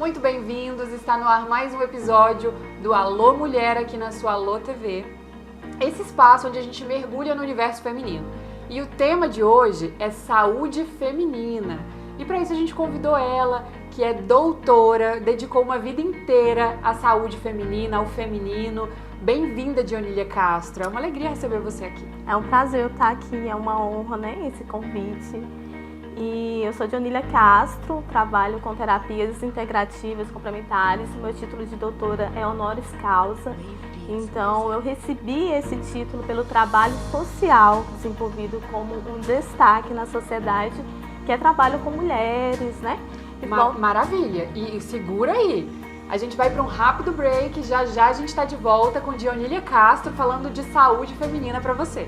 Muito bem-vindos, está no ar mais um episódio do Alô Mulher aqui na sua Alô TV. Esse espaço onde a gente mergulha no universo feminino. E o tema de hoje é saúde feminina. E para isso a gente convidou ela, que é doutora, dedicou uma vida inteira à saúde feminina, ao feminino. Bem-vinda, Dionília Castro. É uma alegria receber você aqui. É um prazer eu estar aqui, é uma honra, né, esse convite. E eu sou Dionília Castro, trabalho com terapias integrativas complementares. Meu título de doutora é honoris causa. Então, eu recebi esse título pelo trabalho social desenvolvido como um destaque na sociedade, que é trabalho com mulheres, né? Maravilha! E segura aí! A gente vai para um rápido break, já já a gente está de volta com Dionília Castro falando de saúde feminina para você.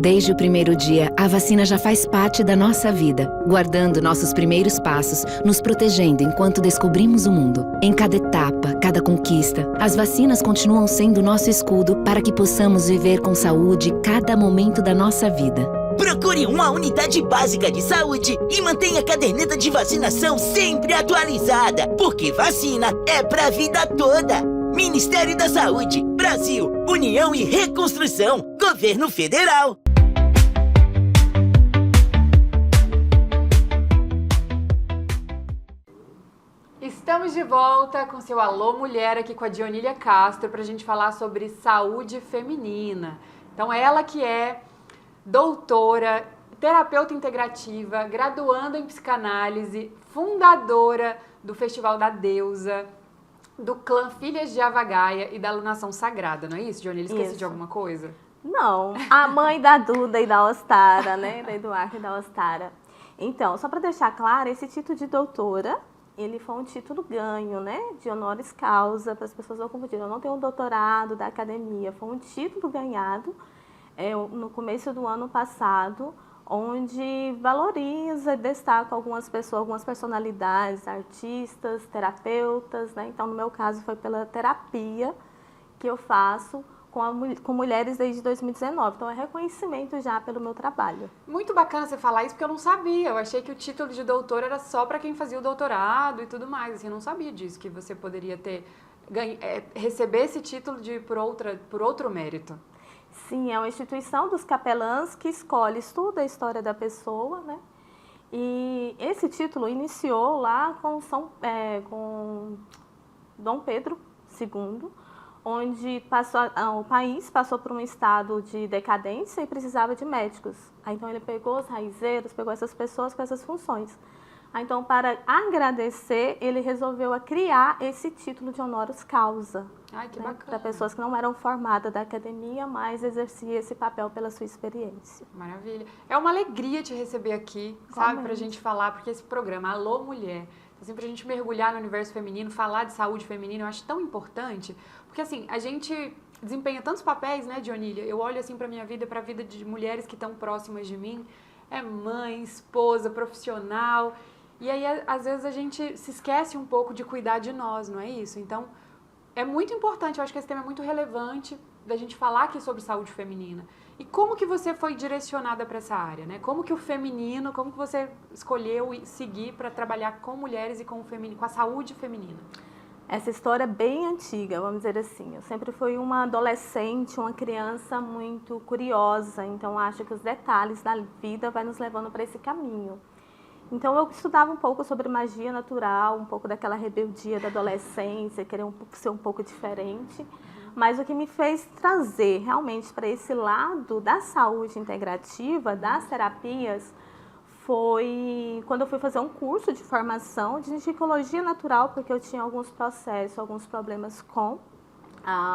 Desde o primeiro dia, a vacina já faz parte da nossa vida, guardando nossos primeiros passos, nos protegendo enquanto descobrimos o mundo. Em cada etapa, cada conquista, as vacinas continuam sendo nosso escudo para que possamos viver com saúde cada momento da nossa vida. Procure uma unidade básica de saúde e mantenha a caderneta de vacinação sempre atualizada, porque vacina é pra vida toda. Ministério da Saúde, Brasil, União e Reconstrução, Governo Federal. Estamos de volta com seu Alô Mulher aqui com a Dionília Castro para a gente falar sobre saúde feminina. Então, ela que é doutora, terapeuta integrativa, graduanda em psicanálise, fundadora do Festival da Deusa, do clã Filhas de Avagaia e da Alunação Sagrada, não é isso, Dionília? Esqueci de alguma coisa? Não, a mãe da Duda e da Ostara, né? Da Eduarda e da Ostara. Então, só para deixar claro, esse título de doutora, ele foi um título ganho, né? De honoris causa, para as pessoas não confundirem. Eu não tenho um doutorado da academia, foi um título ganhado no começo do ano passado, onde valoriza e destaca algumas pessoas, algumas personalidades, artistas, terapeutas, né? Então, no meu caso, foi pela terapia que eu faço com mulheres desde 2019. Então, é reconhecimento já pelo meu trabalho. Muito bacana você falar isso, porque eu não sabia. Eu achei que o título de doutor era só para quem fazia o doutorado e tudo mais. Assim, eu não sabia disso, que você poderia ter receber esse título por outro mérito. Sim, é uma instituição dos capelãs que escolhe, estuda a história da pessoa, né? E esse título iniciou lá com Dom Pedro II, onde o país passou por um estado de decadência e precisava de médicos. Então, ele pegou os raizeiros, pegou essas pessoas com essas funções. Então, para agradecer, ele resolveu criar esse título de honoris causa. Ai, que bacana. Para pessoas que não eram formadas da academia, mas exerciam esse papel pela sua experiência. Maravilha. É uma alegria te receber aqui, sabe, pra gente falar, porque esse programa, Alô Mulher, assim, pra gente mergulhar no universo feminino, falar de saúde feminina, eu acho tão importante, porque assim, a gente desempenha tantos papéis, né, Dionília? Eu olho assim pra minha vida, pra vida de mulheres que estão próximas de mim, é mãe, esposa, profissional, e aí às vezes a gente se esquece um pouco de cuidar de nós, não é isso? Então, é muito importante, eu acho que esse tema é muito relevante da gente falar aqui sobre saúde feminina. E como que você foi direcionada para essa área, né? Como que o feminino, como que você escolheu seguir para trabalhar com mulheres e com a saúde feminina? Essa história é bem antiga, vamos dizer assim. Eu sempre fui uma adolescente, uma criança muito curiosa, então acho que os detalhes da vida vai nos levando para esse caminho. Então, eu estudava um pouco sobre magia natural, um pouco daquela rebeldia da adolescência, querer ser um pouco diferente. Mas o que me fez trazer realmente para esse lado da saúde integrativa, das terapias, foi quando eu fui fazer um curso de formação de ginecologia natural, porque eu tinha alguns processos, alguns problemas com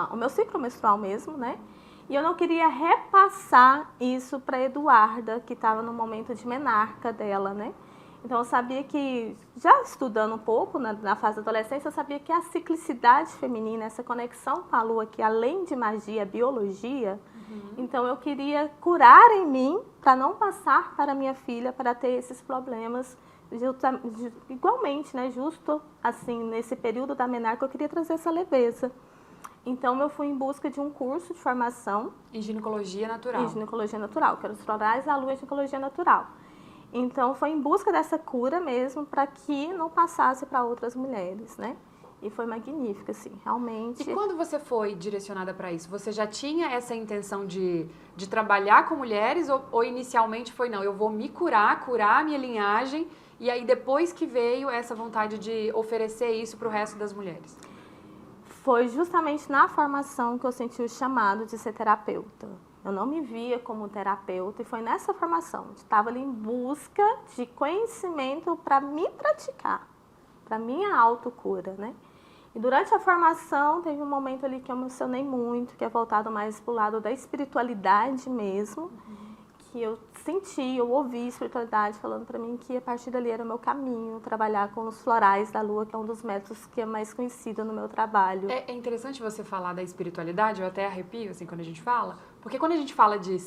o meu ciclo menstrual mesmo, né? E eu não queria repassar isso para a Eduarda, que estava no momento de menarca dela, né? Então, eu sabia que, já estudando um pouco na fase da adolescência, eu sabia que a ciclicidade feminina, essa conexão com a lua, que além de magia, é biologia, então eu queria curar em mim, para não passar para minha filha, para ter esses problemas, igualmente, né? Justo assim, nesse período da menarca, eu queria trazer essa leveza. Então, eu fui em busca de um curso de formação Em ginecologia natural. em ginecologia natural, que era os florais da lua e ginecologia natural. Então, foi em busca dessa cura mesmo, para que não passasse para outras mulheres, né? E foi magnífica, assim, realmente. E quando você foi direcionada para isso, você já tinha essa intenção de trabalhar com mulheres ou inicialmente foi, não, eu vou me curar a minha linhagem e aí depois que veio essa vontade de oferecer isso para o resto das mulheres? Foi justamente na formação que eu senti o chamado de ser terapeuta. Eu não me via como terapeuta e foi nessa formação. Eu estava ali em busca de conhecimento para me praticar, para minha autocura, né? E durante a formação teve um momento ali que eu emocionei muito, que é voltado mais para o lado da espiritualidade mesmo, que eu senti, eu ouvi a espiritualidade falando para mim que a partir dali era o meu caminho, trabalhar com os florais da lua, que é um dos métodos que é mais conhecido no meu trabalho. É interessante você falar da espiritualidade, eu até arrepio, assim, quando a gente fala, porque quando a gente fala de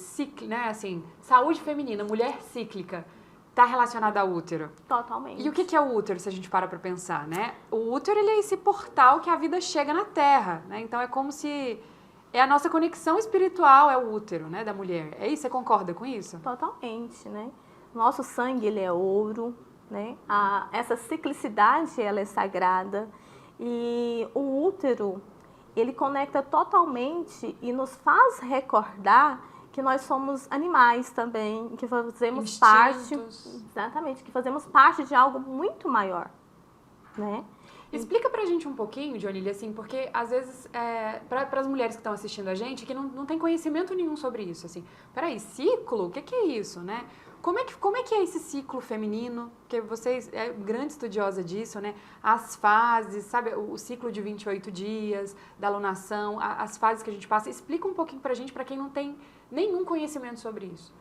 né, assim, saúde feminina, mulher cíclica, está relacionada ao útero. Totalmente. E o que é o útero, se a gente para pensar, né? O útero, ele é esse portal que a vida chega na Terra, né? Então, é como se... É a nossa conexão espiritual, é o útero, né, da mulher. É isso? Você concorda com isso? Totalmente, né? Nosso sangue, ele é ouro, né? Essa ciclicidade, ela é sagrada. E o útero, ele conecta totalmente e nos faz recordar que nós somos animais também, que fazemos parte, exatamente, que fazemos parte de algo muito maior, né? Explica pra gente um pouquinho, Dionília, assim, porque às vezes, para as mulheres que estão assistindo a gente, que não tem conhecimento nenhum sobre isso, assim, peraí, ciclo? O que é isso, né? Como é que é esse ciclo feminino? Porque você é grande estudiosa disso, né? As fases, sabe? O ciclo de 28 dias, da lunação, as fases que a gente passa. Explica um pouquinho pra gente, pra quem não tem nenhum conhecimento sobre isso.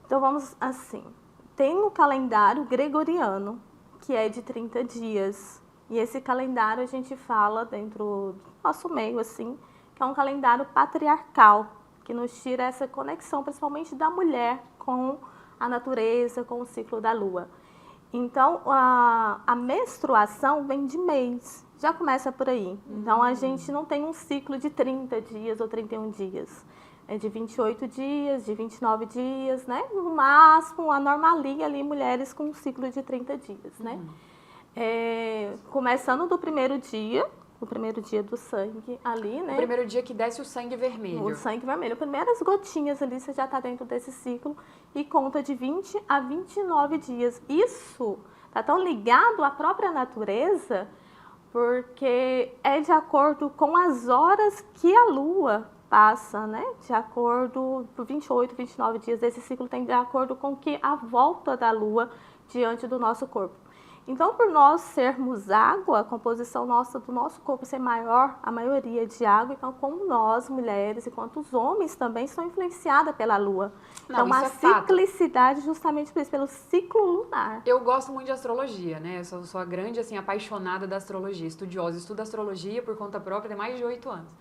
Então vamos assim, tem o calendário gregoriano, que é de 30 dias. E esse calendário a gente fala dentro do nosso meio, assim, que é um calendário patriarcal, que nos tira essa conexão, principalmente da mulher, com a natureza, com o ciclo da lua. Então, a menstruação vem de mês, já começa por aí. Então, a gente não tem um ciclo de 30 dias ou 31 dias. É de 28 dias, de 29 dias, né? No máximo, a normalinha ali, mulheres com um ciclo de 30 dias, né? Começando do primeiro dia, o primeiro dia do sangue ali, né? O primeiro dia que desce o sangue vermelho. O sangue vermelho. Primeiras gotinhas ali, você já está dentro desse ciclo e conta de 20 a 29 dias. Isso está tão ligado à própria natureza, porque é de acordo com as horas que a lua passa, né? De acordo, por 28, 29 dias desse ciclo tem de acordo com que a volta da lua diante do nosso corpo. Então, por nós sermos água, a composição do nosso corpo ser maior, a maioria de água, então como nós, mulheres, e quanto os homens também, são influenciadas pela lua. Não, então, a ciclicidade justamente por isso, pelo ciclo lunar. Eu gosto muito de astrologia, né? Eu sou a grande, assim, apaixonada da astrologia, estudiosa. Estudo astrologia por conta própria tem mais de 8 anos.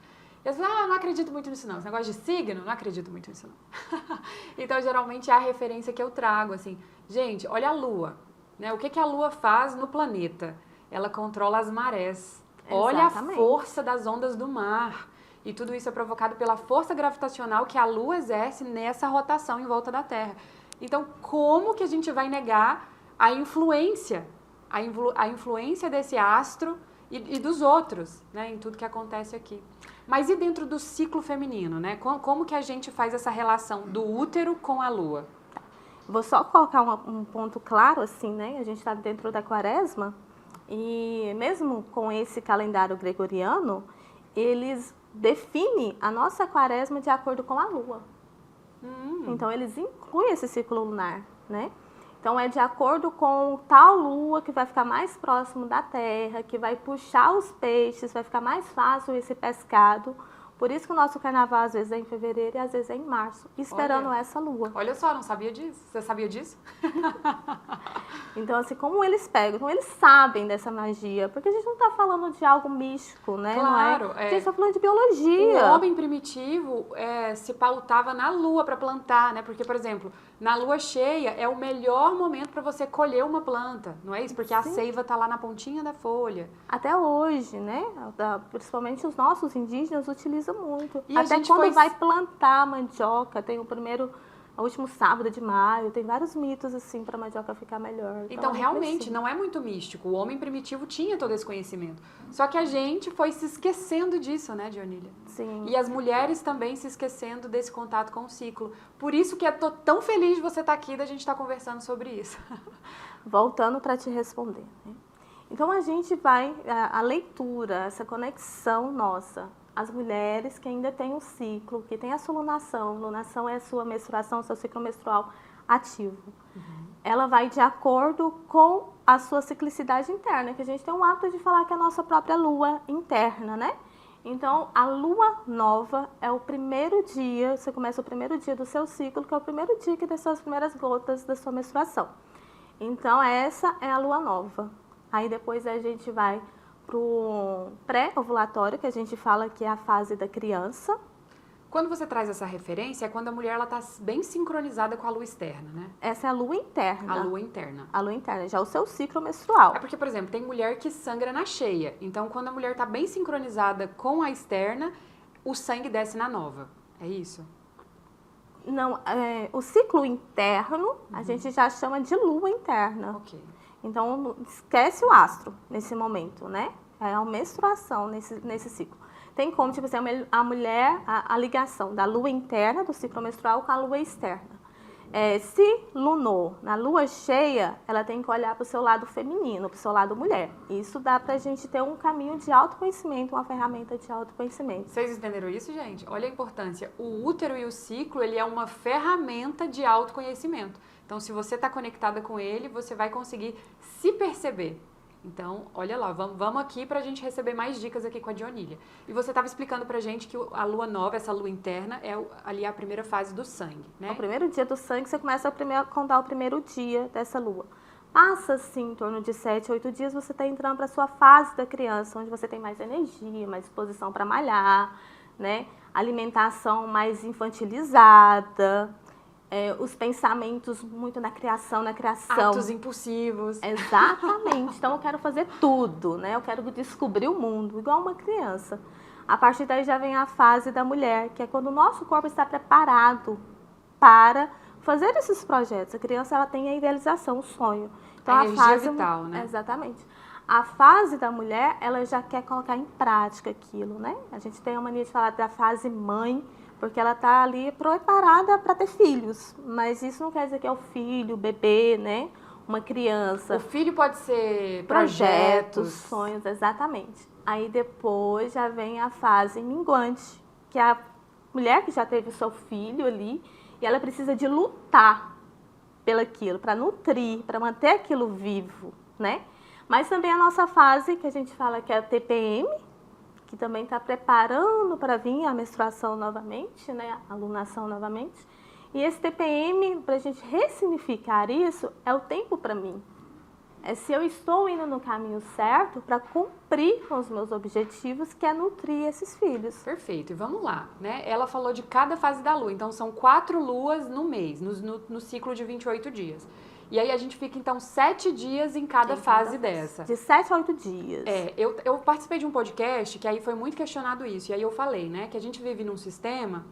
E eu falo, não acredito muito nisso não. Esse negócio de signo, não acredito muito nisso não. Então, geralmente, é a referência que eu trago, assim. Gente, olha a lua. Né? O que a Lua faz no planeta? Ela controla as marés. Olha a força das ondas do mar. E tudo isso é provocado pela força gravitacional que a Lua exerce nessa rotação em volta da Terra. Então, como que a gente vai negar a influência? A influência desse astro e dos outros, né? Em tudo que acontece aqui. Mas e dentro do ciclo feminino, né? Como que a gente faz essa relação do útero com a Lua? Vou só colocar um ponto claro, assim, né? A gente está dentro da quaresma e mesmo com esse calendário gregoriano, eles definem a nossa quaresma de acordo com a lua. Então, eles incluem esse ciclo lunar, né? Então, é de acordo com tal lua que vai ficar mais próximo da terra, que vai puxar os peixes, vai ficar mais fácil esse pescado, Por isso que o nosso carnaval às vezes é em fevereiro e às vezes é em março, esperando essa lua. Olha só, não sabia disso. Você sabia disso? Então, assim, como eles pegam, como eles sabem dessa magia, porque a gente não está falando de algo místico, né? Claro, não é? A gente está falando de biologia. O homem primitivo se pautava na lua para plantar, né? Porque, por exemplo, na lua cheia é o melhor momento para você colher uma planta, não é isso? Porque a seiva está lá na pontinha da folha. Até hoje, né? Principalmente os nossos indígenas utilizam muito. E até quando vai plantar a mandioca, tem o último sábado de maio, tem vários mitos assim para a mandioca ficar melhor. Então realmente não é muito místico. O homem primitivo tinha todo esse conhecimento. Só que a gente foi se esquecendo disso, né, Dionília? Sim. E as mulheres também se esquecendo desse contato com o ciclo. Por isso que eu tô tão feliz de você estar aqui, da gente estar conversando sobre isso. Voltando para te responder, né? Então a gente vai, a leitura, essa conexão nossa, as mulheres que ainda têm um ciclo, que tem a sua lunação, lunação é a sua menstruação, seu ciclo menstrual ativo. Ela vai de acordo com a sua ciclicidade interna, que a gente tem um hábito de falar que é a nossa própria lua interna, né? Então, a lua nova é o primeiro dia, você começa o primeiro dia do seu ciclo, que é o primeiro dia que tem suas primeiras gotas da sua menstruação. Então, essa é a lua nova. Aí depois a gente vai para o pré-ovulatório, que a gente fala que é a fase da criança. Quando você traz essa referência, é quando a mulher está bem sincronizada com a lua externa, né? Essa é a lua interna. A lua interna. A lua interna, já o seu ciclo menstrual. É porque, por exemplo, tem mulher que sangra na cheia. Então, quando a mulher está bem sincronizada com a externa, o sangue desce na nova. É isso? Não, o ciclo interno, a gente já chama de lua interna. Ok. Então, esquece o astro nesse momento, né? É a menstruação nesse ciclo. Tem como, tipo assim, a mulher, a ligação da lua interna, do ciclo menstrual, com a lua externa. Se lunou na lua cheia, ela tem que olhar para o seu lado feminino, para o seu lado mulher. Isso dá para a gente ter um caminho de autoconhecimento, uma ferramenta de autoconhecimento. Vocês entenderam isso, gente? Olha a importância. O útero e o ciclo, ele é uma ferramenta de autoconhecimento. Então, se você está conectada com ele, você vai conseguir se perceber. Então, olha lá, vamos aqui para a gente receber mais dicas aqui com a Dionília. E você estava explicando para a gente que a lua nova, essa lua interna, é ali a primeira fase do sangue, né? O primeiro dia do sangue, você começa a contar o primeiro dia dessa lua. Passa, assim, em torno de 7, 8 dias, você está entrando para a sua fase da criança, onde você tem mais energia, mais disposição para malhar, né? Alimentação mais infantilizada. Os pensamentos muito na criação. Atos impulsivos. Exatamente. Então, eu quero fazer tudo, né? Eu quero descobrir o mundo, igual uma criança. A partir daí já vem a fase da mulher, que é quando o nosso corpo está preparado para fazer esses projetos. A criança, ela tem a idealização, o sonho. Então, a energia vital, né? Exatamente. A fase da mulher, ela já quer colocar em prática aquilo, né? A gente tem a mania de falar da fase mãe, porque ela está ali preparada para ter filhos. Mas isso não quer dizer que é o filho, o bebê, né? Uma criança. O filho pode ser projetos, sonhos, exatamente. Aí depois já vem a fase minguante, que é a mulher que já teve o seu filho ali, e ela precisa de lutar pelaquilo, para nutrir, para manter aquilo vivo, né? Mas também a nossa fase, que a gente fala que é a TPM, que também está preparando para vir a menstruação novamente, né? A lunação novamente. E esse TPM, para a gente ressignificar isso, é o tempo para mim. É se eu estou indo no caminho certo para cumprir com os meus objetivos, que é nutrir esses filhos. Perfeito. E vamos lá, né? Ela falou de cada fase da lua. Então, são 4 luas no mês, no ciclo de 28 dias. E aí a gente fica, então, 7 dias em cada fase dessa. De 7 a 8 dias. Eu participei de um podcast que aí foi muito questionado isso. E aí eu falei, né, que a gente vive num sistema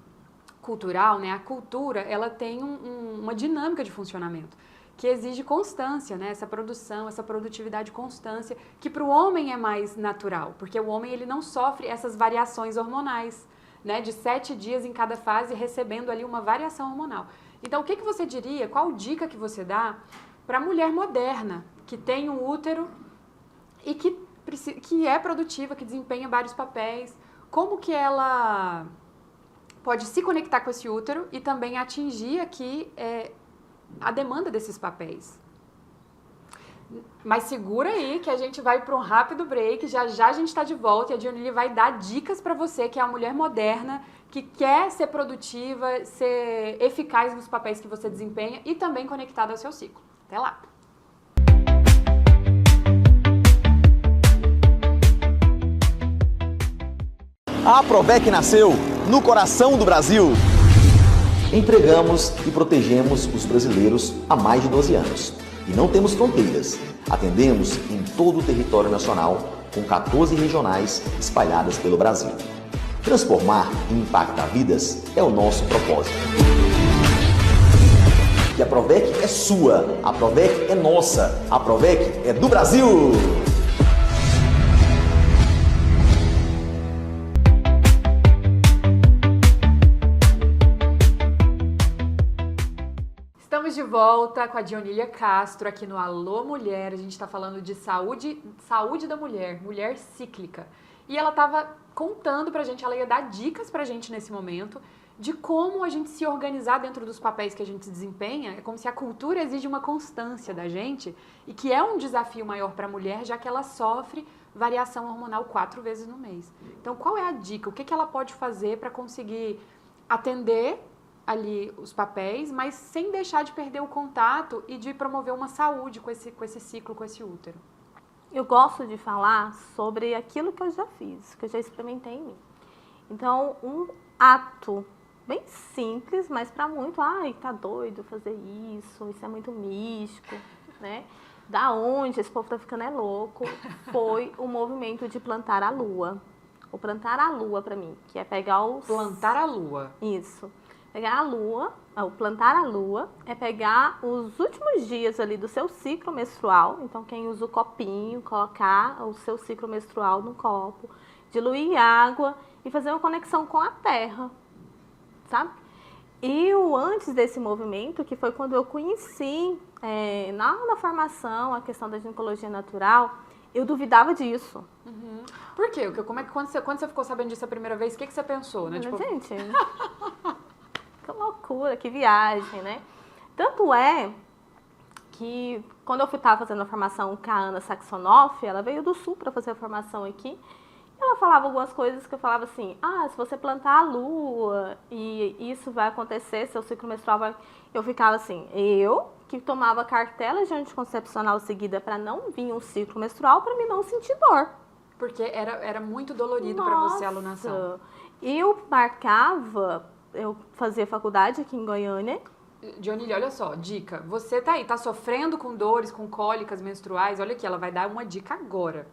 cultural, né? A cultura, ela tem uma dinâmica de funcionamento que exige constância, né? Essa produção, essa produtividade, constância, que para o homem é mais natural, porque o homem, ele não sofre essas variações hormonais, né? De 7 dias em cada fase, recebendo ali uma variação hormonal. Então, o que você diria, qual dica que você dá para a mulher moderna, que tem um útero e que é produtiva, que desempenha vários papéis? Como que ela pode se conectar com esse útero e também atingir aqui a demanda desses papéis? Mas segura aí que a gente vai para um rápido break, já já a gente está de volta e a Dionili vai dar dicas para você que é uma mulher moderna, que quer ser produtiva, ser eficaz nos papéis que você desempenha e também conectada ao seu ciclo. Até lá! A Provec nasceu no coração do Brasil. Entregamos e protegemos os brasileiros há mais de 12 anos. E não temos fronteiras. Atendemos em todo o território nacional, com 14 regionais espalhadas pelo Brasil. Transformar e impactar vidas é o nosso propósito. E a Provec é sua, a Provec é nossa, a Provec é do Brasil! Estamos de volta com a Dionília Castro aqui no Alô Mulher. A gente está falando de saúde da mulher, mulher cíclica. E ela estava contando pra gente, ela ia dar dicas pra gente nesse momento de como a gente se organizar dentro dos papéis que a gente desempenha. É como se a cultura exige uma constância da gente e que é um desafio maior para a mulher, já que ela sofre variação hormonal 4 vezes no mês. Então, qual é a dica? O que ela pode fazer para conseguir atender ali os papéis, mas sem deixar de perder o contato e de promover uma saúde com esse ciclo, com esse útero? Eu gosto de falar sobre aquilo que eu já fiz, que eu já experimentei em mim. Então, um ato bem simples, mas para muito, ai, tá doido fazer isso é muito místico, né? Da onde esse povo tá ficando é louco, foi o movimento de plantar a lua. O plantar a lua, para mim, que é pegar os... Plantar a lua. Isso. Pegar a lua, o plantar a lua é pegar os últimos dias ali do seu ciclo menstrual. Então, quem usa o copinho, colocar o seu ciclo menstrual no copo, diluir água e fazer uma conexão com a terra, sabe? E o antes desse movimento, que foi quando eu conheci na formação a questão da ginecologia natural, eu duvidava disso. Uhum. Por quê? Como é que quando você ficou sabendo disso a primeira vez, o que você pensou, né? Tipo... Gente... Que loucura, que viagem, né? Tanto é que quando eu estava fazendo a formação com a Ana Saxonoff, ela veio do Sul para fazer a formação aqui, e ela falava algumas coisas que eu falava assim, se você plantar a lua e isso vai acontecer, seu ciclo menstrual vai... Eu ficava assim, eu que tomava cartela de anticoncepcional seguida para não vir um ciclo menstrual, para mim não sentir dor. Porque era muito dolorido para você a alunação. Eu fazia faculdade aqui em Goiânia. Dionili, olha só, dica. Você tá aí, tá sofrendo com dores, com cólicas menstruais. Olha aqui, ela vai dar uma dica agora.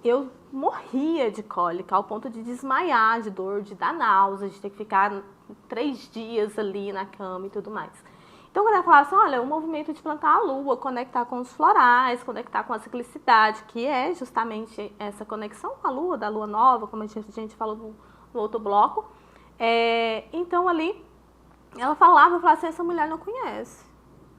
Eu morria de cólica, ao ponto de desmaiar, de dor, de dar náusea, de ter que ficar 3 dias ali na cama e tudo mais. Então, quando ela falava assim, olha, o movimento de plantar a lua, conectar com os florais, conectar com a ciclicidade, que é justamente essa conexão com a lua, da lua nova, como a gente falou no outro bloco. Então ali, ela falava, eu falava assim, essa mulher não conhece.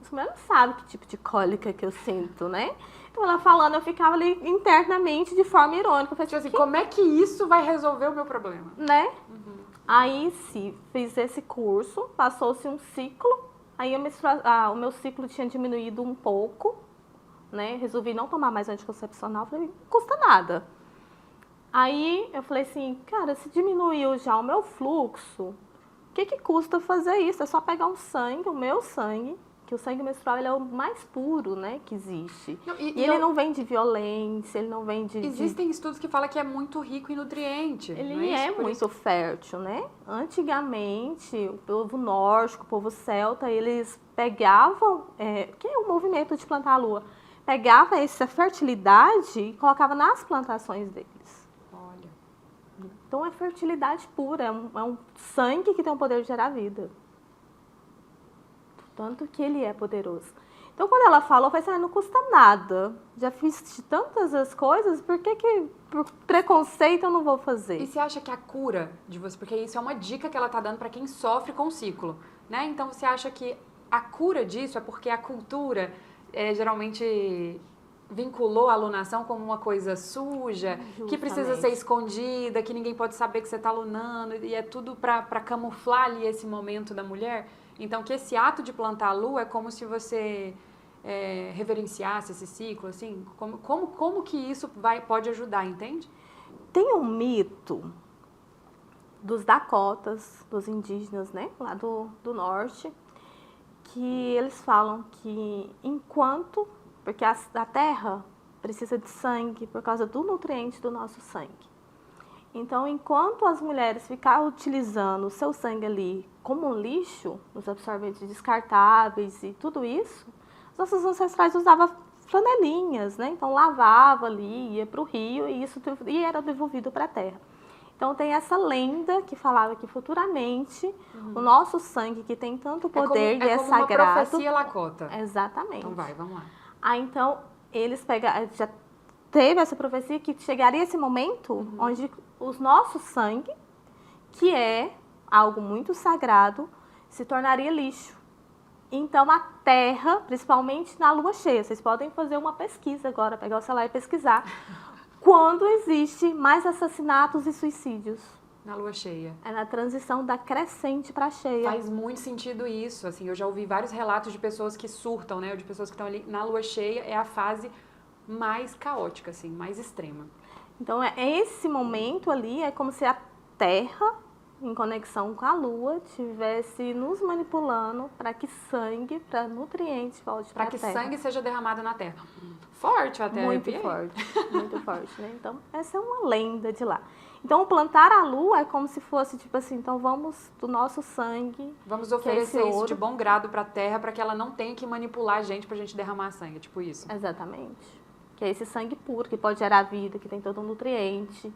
Essa mulher não sabe que tipo de cólica que eu sinto, né? Então ela falando, eu ficava ali internamente de forma irônica. Eu falei, tipo assim, como é que isso vai resolver o meu problema? Né? Uhum. Aí sim, fiz esse curso, passou-se um ciclo, aí o meu ciclo tinha diminuído um pouco, né? Resolvi não tomar mais anticoncepcional, falei, não custa nada. Aí eu falei assim, cara, se diminuiu já o meu fluxo, o que custa fazer isso? É só pegar um sangue, o meu sangue, que o sangue menstrual ele é o mais puro, né, que existe. Não, e ele não vem de violência, ele não vem de... Existem estudos que falam que é muito rico em nutriente. Ele é muito fértil, né? Antigamente, o povo nórdico, o povo celta, eles pegavam, que é o movimento de plantar a lua, pegava essa fertilidade e colocava nas plantações deles. Então é fertilidade pura, é um sangue que tem o poder de gerar vida. Tanto que ele é poderoso. Então quando ela falou, eu falei assim, não custa nada. Já fiz tantas as coisas, por preconceito eu não vou fazer? E você acha que a cura de você, porque isso é uma dica que ela tá dando para quem sofre com o ciclo, né? Então você acha que a cura disso é porque a cultura geralmente... vinculou a alunação como uma coisa suja, justamente, que precisa ser escondida, que ninguém pode saber que você está alunando, e é tudo para camuflar ali esse momento da mulher. Então, que esse ato de plantar a lua é como se você reverenciasse esse ciclo, assim? Como que isso pode ajudar, entende? Tem um mito dos Dakotas, dos indígenas, né, lá do norte, que eles falam que porque a terra precisa de sangue por causa do nutriente do nosso sangue. Então, enquanto as mulheres ficarem utilizando o seu sangue ali como um lixo, os absorventes descartáveis e tudo isso, os nossos ancestrais usavam flanelinhas, né? Então lavava ali, ia para o rio e era devolvido para a terra. Então tem essa lenda que falava que futuramente o nosso sangue, que tem tanto poder e é como sagrado. Uma profecia Lakota. Exatamente. Então vamos lá. Então eles já teve essa profecia que chegaria esse momento onde o nosso sangue, que é algo muito sagrado, se tornaria lixo. Então, a Terra, principalmente na lua cheia, vocês podem fazer uma pesquisa agora, pegar o celular e pesquisar, quando existe mais assassinatos e suicídios. Na lua cheia. É na transição da crescente para cheia. Faz muito sentido isso, assim, eu já ouvi vários relatos de pessoas que surtam, né, de pessoas que estão ali na lua cheia, é a fase mais caótica, assim, mais extrema. Então, esse momento ali é como se a Terra, em conexão com a Lua, estivesse nos manipulando para que sangue, para nutrientes volte para a Terra. Para que sangue seja derramado na Terra. Forte até. Muito forte, né? Então, essa é uma lenda de lá. Então, o plantar a Lua é como se fosse, tipo assim, então vamos do nosso sangue... Vamos oferecer isso de bom grado para a Terra, para que ela não tenha que manipular a gente para a gente derramar sangue, tipo isso. Exatamente. Que é esse sangue puro, que pode gerar vida, que tem todo um nutriente,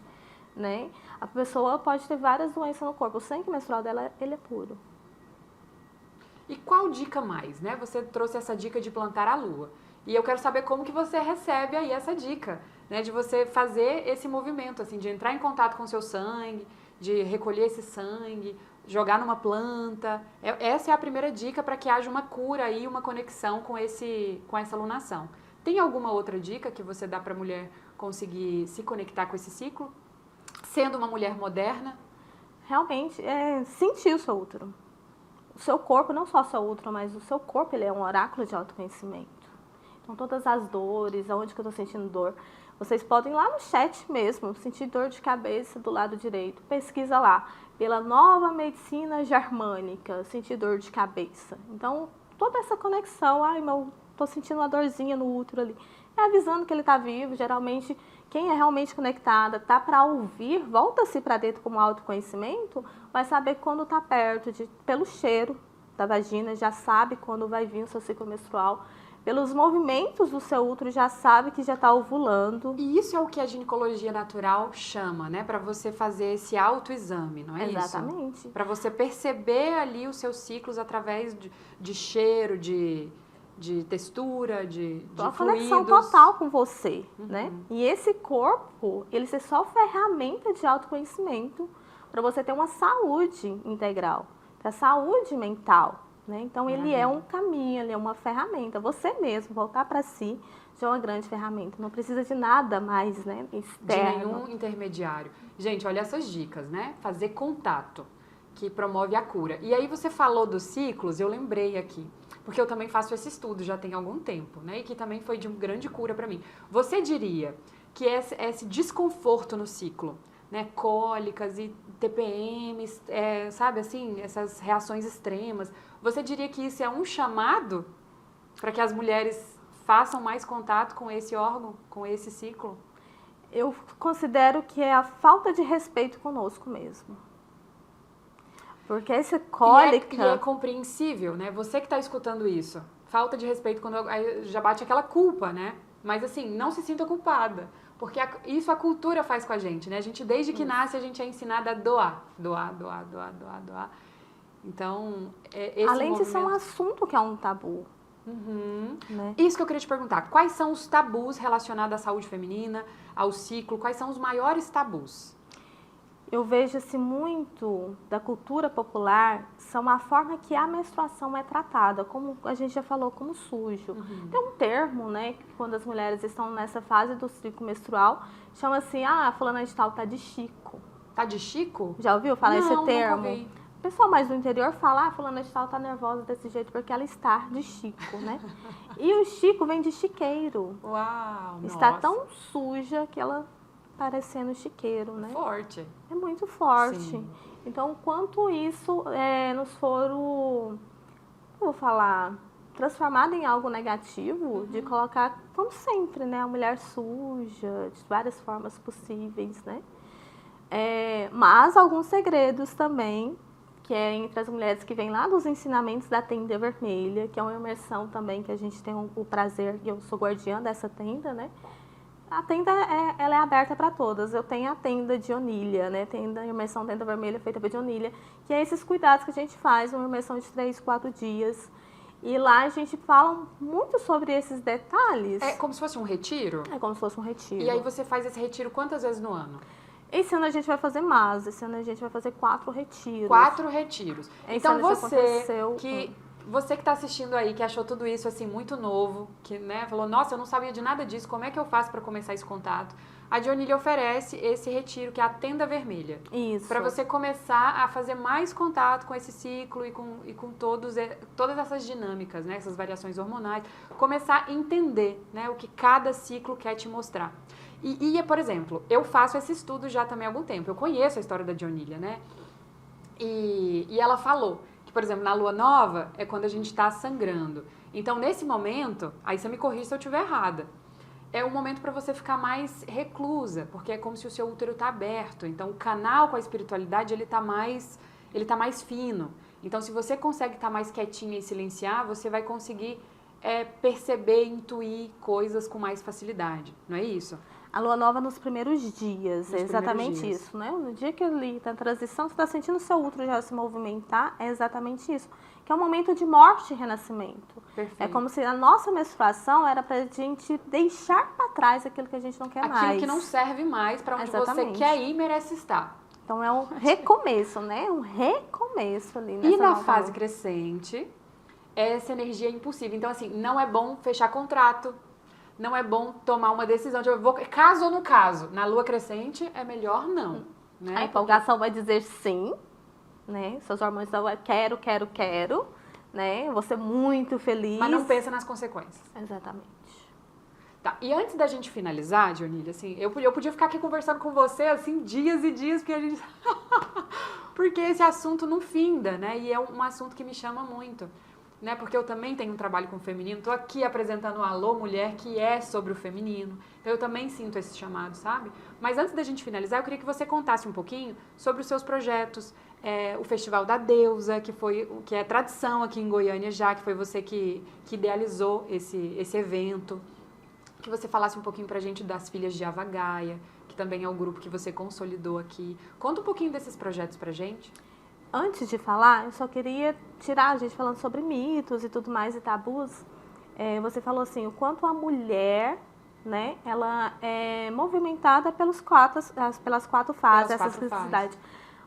né? A pessoa pode ter várias doenças no corpo. O sangue menstrual dela, ele é puro. E qual dica mais, né? Você trouxe essa dica de plantar a lua. E eu quero saber como que você recebe aí essa dica, né? De você fazer esse movimento, assim, de entrar em contato com o seu sangue, de recolher esse sangue, jogar numa planta. Essa é a primeira dica para que haja uma cura aí, uma conexão com essa lunação. Tem alguma outra dica que você dá para a mulher conseguir se conectar com esse ciclo? Sendo uma mulher moderna? Realmente, sentir o seu útero. O seu corpo, não só o seu útero, mas o seu corpo, ele é um oráculo de autoconhecimento. Então, todas as dores, aonde que eu estou sentindo dor, vocês podem ir lá no chat mesmo, sentir dor de cabeça do lado direito. Pesquisa lá, pela nova medicina germânica, sentir dor de cabeça. Então, toda essa conexão, estou sentindo uma dorzinha no útero ali. É avisando que ele está vivo. Geralmente, quem é realmente conectada, tá para ouvir, volta-se para dentro como autoconhecimento, vai saber quando está perto, pelo cheiro da vagina, já sabe quando vai vir o seu ciclo menstrual. Pelos movimentos do seu útero, já sabe que já está ovulando. E isso é o que a ginecologia natural chama, né? Para você fazer esse autoexame, não é isso? Exatamente. Para você perceber ali os seus ciclos através de cheiro, de textura, de uma fluidos. Conexão total com você, né? E esse corpo, ele é só ferramenta de autoconhecimento para você ter uma saúde integral, para saúde mental, né? Então, ele é um caminho, ele é uma ferramenta. Você mesmo, voltar para si, já é uma grande ferramenta. Não precisa de nada mais, né, externo. De nenhum intermediário. Gente, olha essas dicas, né? Fazer contato, que promove a cura. E aí você falou dos ciclos, eu lembrei aqui, porque eu também faço esse estudo já tem algum tempo, né? E que também foi de grande cura para mim. Você diria que esse desconforto no ciclo, né? Cólicas e TPMs, sabe assim, essas reações extremas, você diria que isso é um chamado para que as mulheres façam mais contato com esse órgão, com esse ciclo? Eu considero que é a falta de respeito conosco mesmo. Porque essa cólica... E é compreensível, né? Você que está escutando isso. Falta de respeito, quando já bate aquela culpa, né? Mas assim, não se sinta culpada. Porque isso a cultura faz com a gente, né? A gente, desde que nasce, a gente é ensinada a doar. Doar. Então, esse Além movimento... de ser um assunto que é um tabu. Né? Isso que eu queria te perguntar. Quais são os tabus relacionados à saúde feminina, ao ciclo? Quais são os maiores tabus? Eu vejo assim, muito da cultura popular, são a forma que a menstruação é tratada, como a gente já falou, como sujo. Tem um termo, né, que quando as mulheres estão nessa fase do ciclo menstrual, chama assim, fulana de tal tá de chico. Tá de chico? Já ouviu falar esse termo? Nunca ouvi. O pessoal mais do interior fala, fulana de tal tá nervosa desse jeito porque ela está de Chico, né? E o Chico vem de chiqueiro. Uau, Está nossa. tão suja que ela parecendo chiqueiro, né? Forte. É muito forte. Sim. Então, quanto isso nos foram, vou falar, transformado em algo negativo, de colocar, como sempre, né, a mulher suja, de várias formas possíveis, né? Mas alguns segredos também, que é entre as mulheres que vêm lá dos ensinamentos da Tenda Vermelha, que é uma imersão também que a gente tem o prazer, e eu sou guardiã dessa tenda, né? A tenda ela é aberta para todas. Eu tenho a tenda de Onília, né? Tenda, imersão Tenda Vermelha feita por Onília, que é esses cuidados que a gente faz, uma imersão de 3, 4 dias. E lá a gente fala muito sobre esses detalhes. É como se fosse um retiro? É como se fosse um retiro. E aí você faz esse retiro quantas vezes no ano? Esse ano a gente vai fazer mais. Esse ano a gente vai fazer 4 retiros. 4 retiros. Esse Então ano já você aconteceu. que está assistindo aí, que achou tudo isso assim muito novo, que né, falou, nossa, eu não sabia de nada disso, como é que eu faço para começar esse contato? A Dionília oferece esse retiro, que é a Tenda Vermelha. Isso. Para você começar a fazer mais contato com esse ciclo e com todas essas dinâmicas, né, essas variações hormonais, começar a entender, né, o que cada ciclo quer te mostrar. E, por exemplo, eu faço esse estudo já também há algum tempo, eu conheço a história da Dionília, né? E ela falou que, por exemplo, na lua nova é quando a gente está sangrando. Então, nesse momento, aí você me corrige se eu estiver errada, é um momento para você ficar mais reclusa, porque é como se o seu útero está aberto. Então, o canal com a espiritualidade, ele tá mais fino. Então, se você consegue estar mais quietinha e silenciar, você vai conseguir perceber, intuir coisas com mais facilidade. Não é isso? A lua nova nos primeiros dias, Nos é exatamente primeiros dias. isso, né? No dia que ele está em transição, você está sentindo o seu útero já se movimentar, é exatamente isso. Que é um momento de morte e renascimento. Perfeito. É como se a nossa menstruação era para a gente deixar para trás aquilo que a gente não quer mais. Aquilo que não serve mais, para onde Exatamente. você quer ir, merece estar. Então é um recomeço, né? Um recomeço ali nessa E na nova fase lua. crescente, essa energia é impulsiva. Então, assim, não é bom fechar contrato, não é bom tomar uma decisão de caso ou não caso. Na lua crescente, é melhor não. Né? A empolgação vai dizer sim, né? Seus hormônios vão quero, né? Eu vou ser muito feliz. Mas não pensa nas consequências. Exatamente. Tá, e antes da gente finalizar, Dionília, assim, eu podia ficar aqui conversando com você, assim, dias e dias, porque a gente... porque esse assunto não finda, né? E é um assunto que me chama muito, né? Porque eu também tenho um trabalho com o feminino, tô aqui apresentando o Alô Mulher, que é sobre o feminino, então eu também sinto esse chamado, sabe? Mas antes da gente finalizar, eu queria que você contasse um pouquinho sobre os seus projetos, o Festival da Deusa, que é tradição aqui em Goiânia já, que foi você que idealizou esse evento. Que você falasse um pouquinho pra gente das Filhas de Avagaia, que também é o grupo que você consolidou aqui. Conta um pouquinho desses projetos pra gente. Antes de falar, eu só queria tirar a gente falando sobre mitos e tudo mais e tabus. Você falou assim, o quanto a mulher, né, ela é movimentada pelas quatro fases, essa ciclicidade.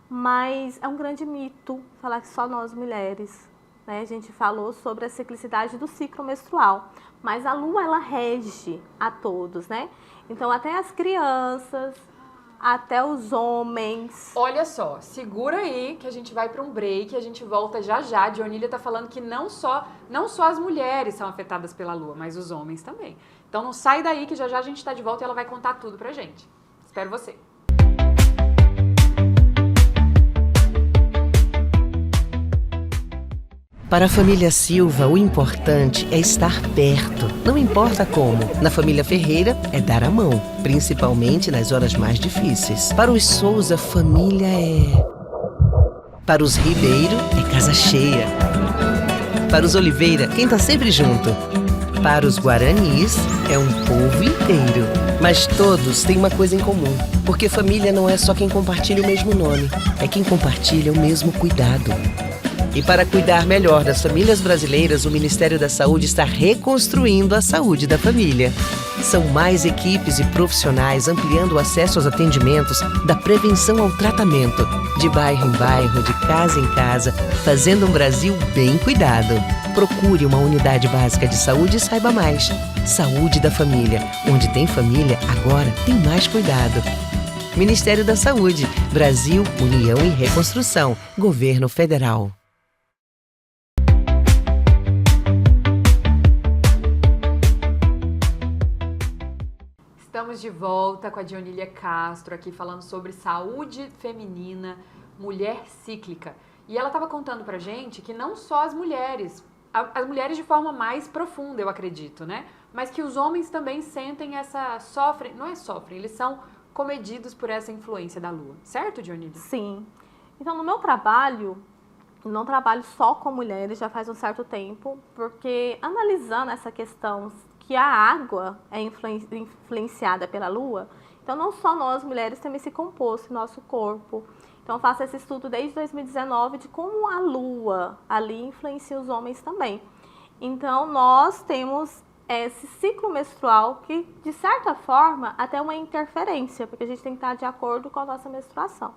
Mas é um grande mito falar que só nós mulheres, né, a gente falou sobre a ciclicidade do ciclo menstrual. Mas a lua, ela rege a todos, né? Então, até as crianças, até os homens. Olha só, segura aí que a gente vai para um break, a gente volta já já. A Dionília tá falando que não só as mulheres são afetadas pela lua, mas os homens também. Então, não sai daí que já já a gente tá de volta e ela vai contar tudo pra gente. Espero você. Para a família Silva, o importante é estar perto, não importa como. Na família Ferreira, é dar a mão, principalmente nas horas mais difíceis. Para os Souza, família é... Para os Ribeiro, é casa cheia. Para os Oliveira, quem tá sempre junto. Para os Guaranis, é um povo inteiro. Mas todos têm uma coisa em comum, porque família não é só quem compartilha o mesmo nome, é quem compartilha o mesmo cuidado. E para cuidar melhor das famílias brasileiras, o Ministério da Saúde está reconstruindo a saúde da família. São mais equipes e profissionais ampliando o acesso aos atendimentos, da prevenção ao tratamento, de bairro em bairro, de casa em casa, fazendo um Brasil bem cuidado. Procure uma unidade básica de saúde e saiba mais. Saúde da família. Onde tem família, agora tem mais cuidado. Ministério da Saúde, Brasil, União e Reconstrução, Governo Federal. Estamos de volta com a Dionília Castro aqui falando sobre saúde feminina, mulher cíclica. E ela estava contando pra gente que não só as mulheres de forma mais profunda, eu acredito, né? Mas que os homens também sentem sofrem, eles são comedidos por essa influência da lua. Certo, Dionília? Sim. Então, no meu trabalho, eu não trabalho só com mulheres, já faz um certo tempo, porque analisando essa questão que a água é influenciada pela lua, então não só nós mulheres temos esse composto em nosso corpo. Então eu faço esse estudo desde 2019 de como a lua ali influencia os homens também. Então nós temos esse ciclo menstrual que, de certa forma, até uma interferência, porque a gente tem que estar de acordo com a nossa menstruação.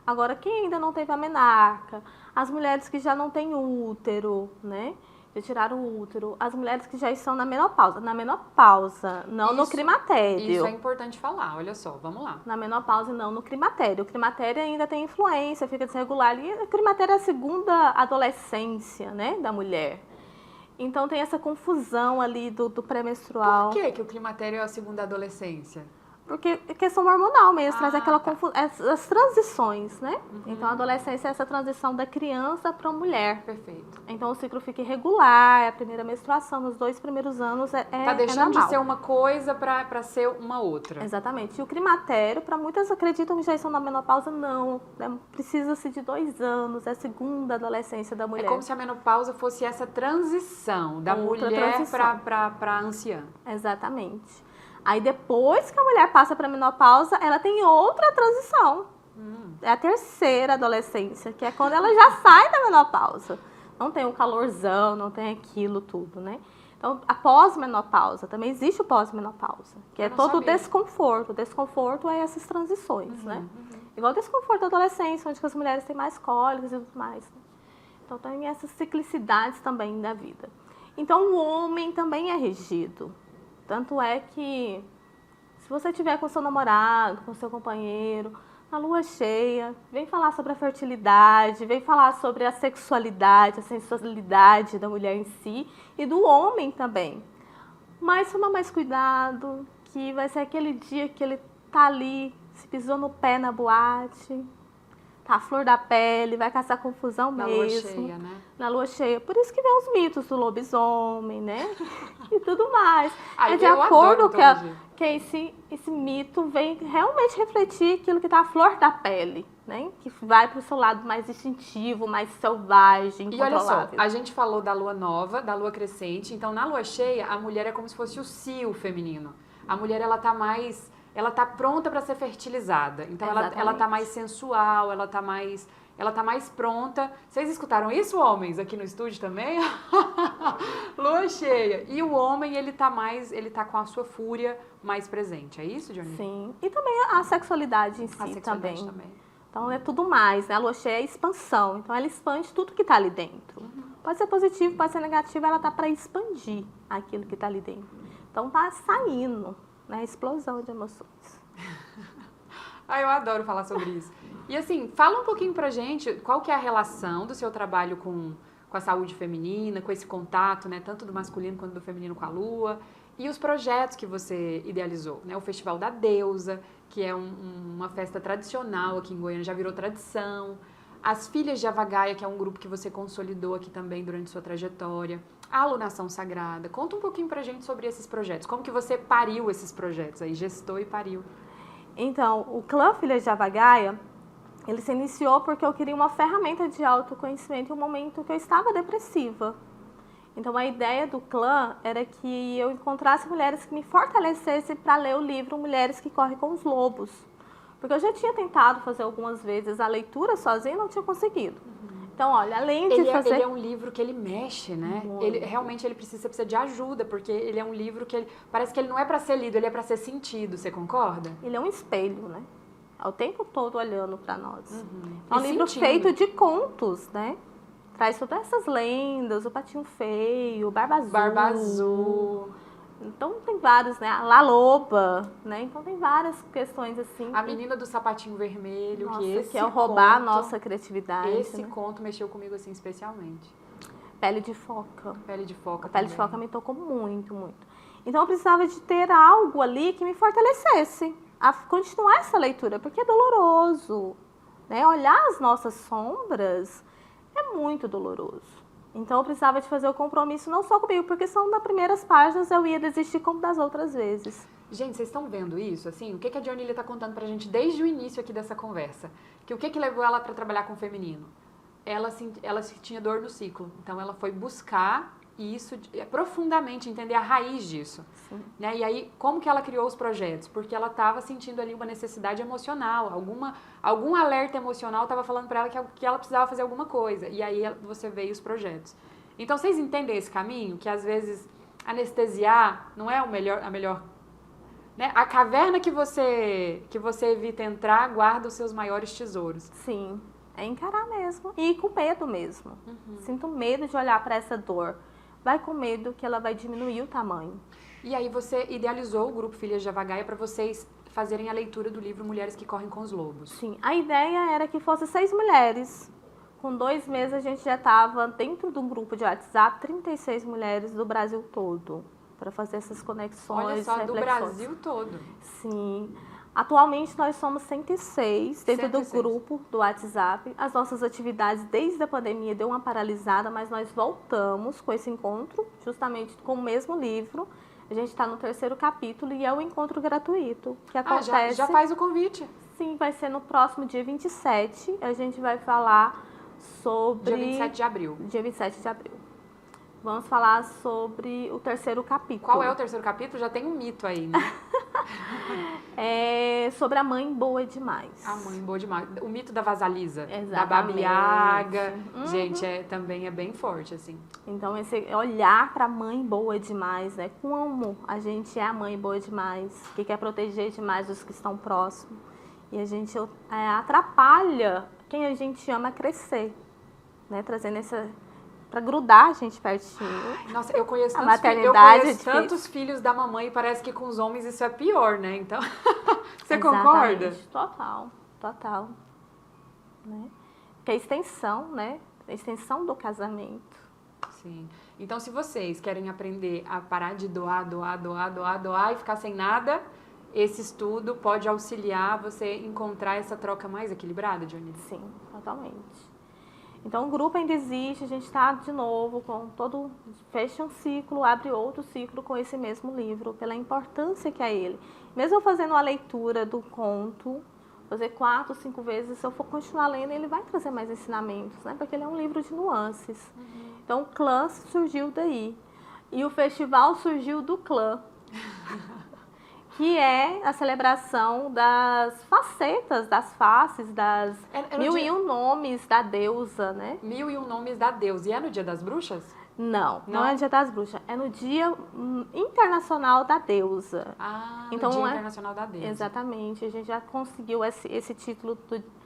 Agora, quem ainda não teve a menarca, as mulheres que já não têm útero, né? Já tiraram o útero, as mulheres que já estão na menopausa, não no climatério. Isso é importante falar, olha só, vamos lá. Na menopausa, não no climatério. O climatério ainda tem influência, fica desregular. E o climatério é a segunda adolescência, né, da mulher. Então tem essa confusão ali do pré-menstrual. Por que o climatério é a segunda adolescência? Porque é questão hormonal mesmo, traz aquela tá. as transições, né? Então a adolescência é essa transição da criança para a mulher. Perfeito. Então o ciclo fica irregular, a primeira menstruação nos 2 primeiros anos Tá deixando de ser uma coisa para ser uma outra. Exatamente. E o climatério, para muitas acreditam que já estão na menopausa, não. Precisa-se de 2 anos, é a segunda adolescência da mulher. É como se a menopausa fosse essa transição da mulher para anciã. Exatamente. Aí depois que a mulher passa para a menopausa, ela tem outra transição. É a terceira adolescência, que é quando ela já sai da menopausa. Não tem o calorzão, não tem aquilo tudo, né? Então, a pós-menopausa, também existe o pós-menopausa, que é todo o desconforto. O desconforto é essas transições, né? Igual o desconforto da adolescência, onde as mulheres têm mais cólicas e tudo mais. Né? Então, tem essas ciclicidades também da vida. Então, o homem também é regido. Tanto é que, se você estiver com seu namorado, com seu companheiro, na lua cheia, vem falar sobre a fertilidade, vem falar sobre a sexualidade, a sensualidade da mulher em si e do homem também. Mas toma mais cuidado, que vai ser aquele dia que ele tá ali, se pisou no pé na boate, tá a flor da pele, vai caçar confusão mesmo. Na lua cheia, né? Na lua cheia. Por isso que vem os mitos do lobisomem, né? E tudo mais. Ai, é de acordo que esse mito vem realmente refletir aquilo que tá a flor da pele, né? Que vai pro seu lado mais instintivo, mais selvagem, e olha só, incontrolável. a gente falou da lua nova, da lua crescente. Então, na lua cheia, a mulher é como se fosse o cio feminino. A mulher, ela tá pronta para ser fertilizada. Então, ela tá mais sensual, ela tá mais pronta. Vocês escutaram isso, homens, aqui no estúdio também? Lua cheia. E o homem, ele tá com a sua fúria mais presente. É isso, Dionília? Sim. E também a sexualidade em si também. Então, é tudo mais, né? A lua cheia é expansão. Então, ela expande tudo que tá ali dentro. Pode ser positivo, pode ser negativo, ela tá para expandir aquilo que tá ali dentro. Então, tá saindo. Né, explosão de emoções. Eu adoro falar sobre isso. E assim, fala um pouquinho pra gente qual que é a relação do seu trabalho com a saúde feminina, com esse contato, né, tanto do masculino quanto do feminino com a lua, e os projetos que você idealizou, né, o Festival da Deusa, que é uma festa tradicional aqui em Goiânia, já virou tradição, as Filhas de Avagaia, que é um grupo que você consolidou aqui também durante sua trajetória, a Alunação Sagrada. Conta um pouquinho pra gente sobre esses projetos. Como que você pariu esses projetos aí, gestou e pariu? Então, o Clã Filhas de Avagaia, ele se iniciou porque eu queria uma ferramenta de autoconhecimento em um momento que eu estava depressiva. Então, a ideia do clã era que eu encontrasse mulheres que me fortalecessem para ler o livro Mulheres que Correm com os Lobos. Porque eu já tinha tentado fazer algumas vezes a leitura sozinha e não tinha conseguido. Então, olha, além de fazer... Ele é um livro que ele mexe, né? Ele precisa de ajuda, porque ele é um livro que parece que ele não é para ser lido, ele é para ser sentido. Você concorda? Ele é um espelho, né? É o tempo todo olhando para nós. É um livro feito de contos, né? Traz todas essas lendas, o Patinho Feio, o Barba Azul. Então tem vários, né? A La Loba, né? Então tem várias questões assim. A menina do sapatinho vermelho, Nossa, que esse que é o roubar a conto, nossa criatividade. Esse né? conto mexeu comigo assim especialmente. Pele de foca. Pele de foca A pele de também. foca me tocou muito, muito. Então eu precisava de ter algo ali que me fortalecesse a continuar essa leitura, porque é doloroso, né? Olhar as nossas sombras é muito doloroso. Então eu precisava de fazer o compromisso não só comigo, porque são das primeiras páginas eu ia desistir como das outras vezes. Gente, vocês estão vendo isso? Assim, o que a Dionília está contando pra gente desde o início aqui dessa conversa? Que o que levou ela para trabalhar com o feminino? Ela tinha dor no ciclo, então ela foi buscar isso profundamente, entender a raiz disso. Né? E aí, como que ela criou os projetos? Porque ela estava sentindo ali uma necessidade emocional, algum alerta emocional estava falando para ela que ela precisava fazer alguma coisa. E aí você veio os projetos. Então, vocês entendem esse caminho? Que às vezes anestesiar não é a melhor... Né? A caverna que você evita entrar guarda os seus maiores tesouros. Sim, é encarar mesmo. E com medo mesmo. Sinto medo de olhar para essa dor. Vai com medo que ela vai diminuir o tamanho. E aí você idealizou o grupo Filhas de Avagaia para vocês fazerem a leitura do livro Mulheres que Correm com os Lobos. Sim, a ideia era que fosse 6 mulheres. Com 2 meses a gente já estava dentro de um grupo de WhatsApp, 36 mulheres do Brasil todo, para fazer essas conexões. Olha só, do reflexões. Brasil todo. Sim. Atualmente nós somos 106 dentro 106. do grupo do WhatsApp. As nossas atividades desde a pandemia deu uma paralisada, mas nós voltamos com esse encontro, justamente com o mesmo livro. A gente está no 3º capítulo e é o encontro gratuito que acontece. Já faz o convite. Sim, vai ser no próximo dia 27. A gente vai falar sobre... Dia 27 de abril. Dia 27 de abril. Vamos falar sobre o 3º capítulo. Qual é o 3º capítulo? Já tem um mito aí, né? É sobre a mãe boa demais. A mãe boa demais. O mito da Vasalisa. Da Exatamente. Babi Yaga. Gente, também é bem forte, assim. Então, esse olhar para a mãe boa demais, né? Como a gente é a mãe boa demais, que quer proteger demais os que estão próximos. E a gente atrapalha quem a gente ama a crescer, né? Trazendo essa... para grudar a gente pertinho. Nossa, eu conheço A tantos, maternidade é difícil. tantos filhos da mamãe e parece que com os homens isso é pior, né? Então, você Exatamente. concorda? Total. Né? Que a extensão, né? A extensão do casamento. Sim. Então, se vocês querem aprender a parar de doar e ficar sem nada, esse estudo pode auxiliar você encontrar essa troca mais equilibrada, Dionília? Sim, totalmente. Então o grupo ainda existe, a gente está de novo com todo... Fecha um ciclo, abre outro ciclo com esse mesmo livro, pela importância que é ele. Mesmo eu fazendo a leitura do conto, fazer 4, 5 vezes, se eu for continuar lendo, ele vai trazer mais ensinamentos, né? Porque ele é um livro de nuances. Então o clã surgiu daí. E o festival surgiu do clã. Que é a celebração das facetas, das faces, das 1001 nomes da deusa, né? 1001 nomes da deusa. E é no Dia das Bruxas? Não é no Dia das Bruxas, é no Dia Internacional da Deusa. Ah, então, no Dia Internacional da Deusa. Exatamente, a gente já conseguiu esse título,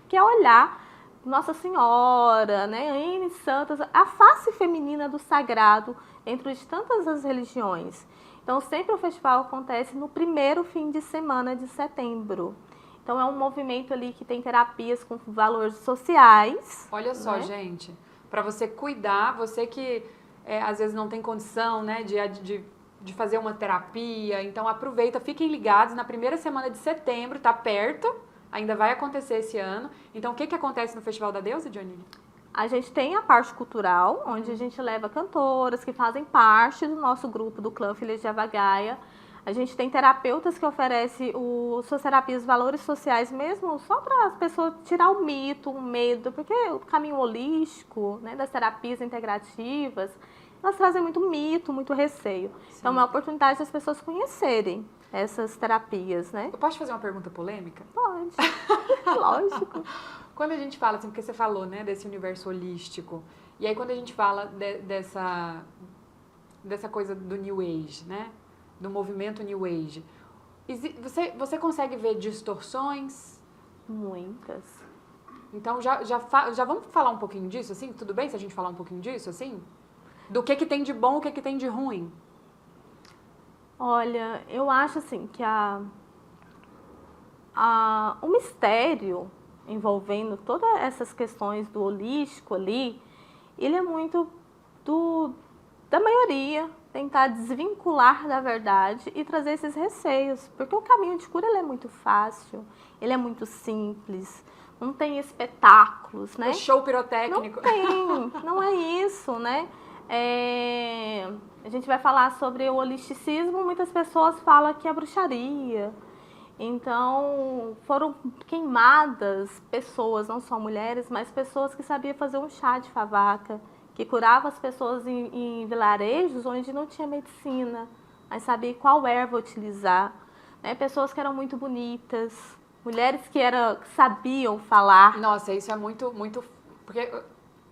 que é olhar Nossa Senhora, né? N santas, a face feminina do sagrado dentro de tantas as religiões. Então, sempre o festival acontece no primeiro fim de semana de setembro. Então, é um movimento ali que tem terapias com valores sociais. Olha só, né? gente, para você cuidar, você que às vezes não tem condição, né, de fazer uma terapia, então aproveita, fiquem ligados, na primeira semana de setembro, tá perto, ainda vai acontecer esse ano. Então, o que acontece no Festival da Deusa, Dionília? A gente tem a parte cultural, onde a gente leva cantoras que fazem parte do nosso grupo do clã Filhas de Avagaia. A gente tem terapeutas que oferecem suas terapias, valores sociais mesmo, só para as pessoas tirar o mito, o medo, porque o caminho holístico, né, das terapias integrativas, elas trazem muito mito, muito receio. Sim. Então, é uma oportunidade das pessoas conhecerem essas terapias, né? Eu posso te fazer uma pergunta polêmica? Pode, lógico. Quando a gente fala, assim, porque você falou, né, desse universo holístico, e aí quando a gente fala dessa coisa do New Age, né, do movimento New Age, você consegue ver distorções? Muitas. Então, já vamos falar um pouquinho disso, assim? Tudo bem se a gente falar um pouquinho disso, assim? Do que tem de bom, o que tem de ruim? Olha, eu acho assim que o mistério envolvendo todas essas questões do holístico ali, ele é muito da maioria tentar desvincular da verdade e trazer esses receios, porque o caminho de cura ele é muito fácil, ele é muito simples, não tem espetáculos, né? O show pirotécnico. Não tem, não é isso, né? A gente vai falar sobre o holisticismo, muitas pessoas falam que é bruxaria. Então, foram queimadas pessoas, não só mulheres, mas pessoas que sabiam fazer um chá de favaca, que curava as pessoas em vilarejos onde não tinha medicina, mas sabia qual erva utilizar. Né? Pessoas que eram muito bonitas, mulheres que sabiam falar. Nossa, isso é muito... Porque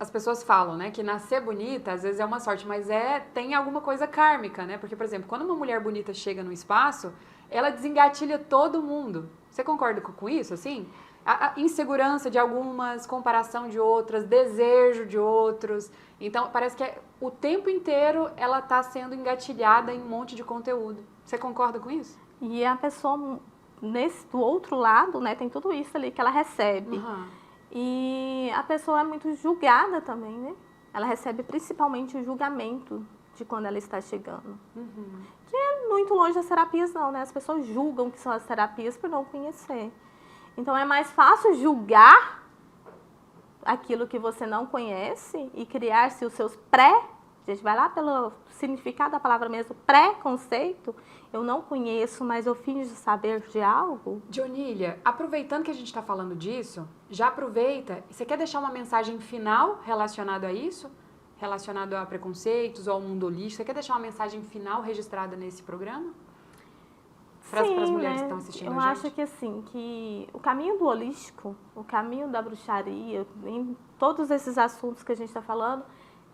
as pessoas falam, né, que nascer bonita às vezes é uma sorte, mas tem alguma coisa kármica, né? Porque, por exemplo, quando uma mulher bonita chega no espaço, ela desengatilha todo mundo. Você concorda com isso, assim? A insegurança de algumas, comparação de outras, desejo de outros. Então, parece que o tempo inteiro ela está sendo engatilhada em um monte de conteúdo. Você concorda com isso? E a pessoa, do outro lado, né, tem tudo isso ali que ela recebe. Uhum. E a pessoa é muito julgada também, né? Ela recebe principalmente o julgamento de quando ela está chegando. Uhum. Que é muito longe das terapias, não, né? As pessoas julgam que são as terapias por não conhecer. Então, é mais fácil julgar aquilo que você não conhece e criar-se os seus a gente vai lá pelo significado da palavra mesmo, pré-conceito. Eu não conheço, mas eu finjo saber de algo. Dionília, aproveitando que a gente está falando disso, já aproveita. Você quer deixar uma mensagem final relacionada a isso? Relacionado a preconceitos ou ao mundo holístico? Você quer deixar uma mensagem final registrada nesse programa? Para as mulheres, né, que estão assistindo a gente? Eu acho que assim, que o caminho do holístico, o caminho da bruxaria, em todos esses assuntos que a gente está falando,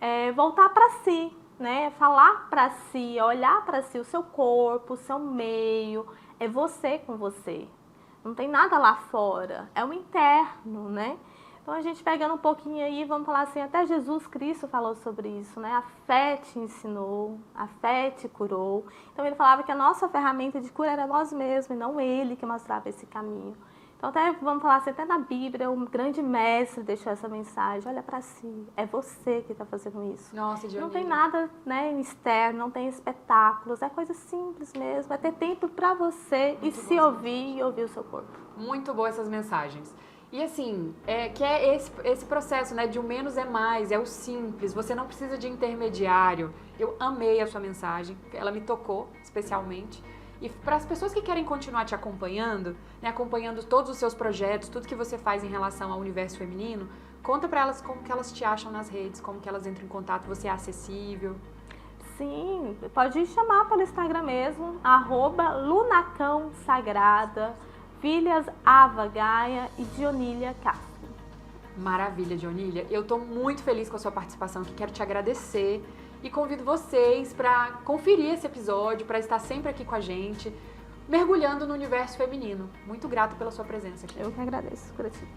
é voltar para si, né? Falar para si, olhar para si, o seu corpo, o seu meio, é você com você. Não tem nada lá fora, é o interno, né? Então, a gente pegando um pouquinho aí, vamos falar assim, até Jesus Cristo falou sobre isso, né? A fé te ensinou, a fé te curou. Então, ele falava que a nossa ferramenta de cura era nós mesmos, e não ele que mostrava esse caminho. Então, até, vamos falar assim, até na Bíblia, um grande mestre deixou essa mensagem, olha para si, é você que está fazendo isso. Nossa, Dionília. Não tem nada, né, externo, não tem espetáculos, é coisa simples mesmo, é ter tempo para você e se ouvir e ouvir o seu corpo. Muito boas essas mensagens. E assim, que é esse processo, né, de o menos é mais, é o simples, você não precisa de intermediário. Eu amei a sua mensagem, ela me tocou especialmente. E para as pessoas que querem continuar te acompanhando, né, acompanhando todos os seus projetos, tudo que você faz em relação ao universo feminino, conta para elas como que elas te acham nas redes, como que elas entram em contato, você é acessível. Sim, pode chamar pelo Instagram mesmo, @lunacãosagrada, filhas Ava Gaia e Dionília Castro. Maravilha, Dionília. Eu estou muito feliz com a sua participação aqui, quero te agradecer e convido vocês para conferir esse episódio, para estar sempre aqui com a gente, mergulhando no universo feminino. Muito grata pela sua presença aqui. Eu que agradeço, Curitiba.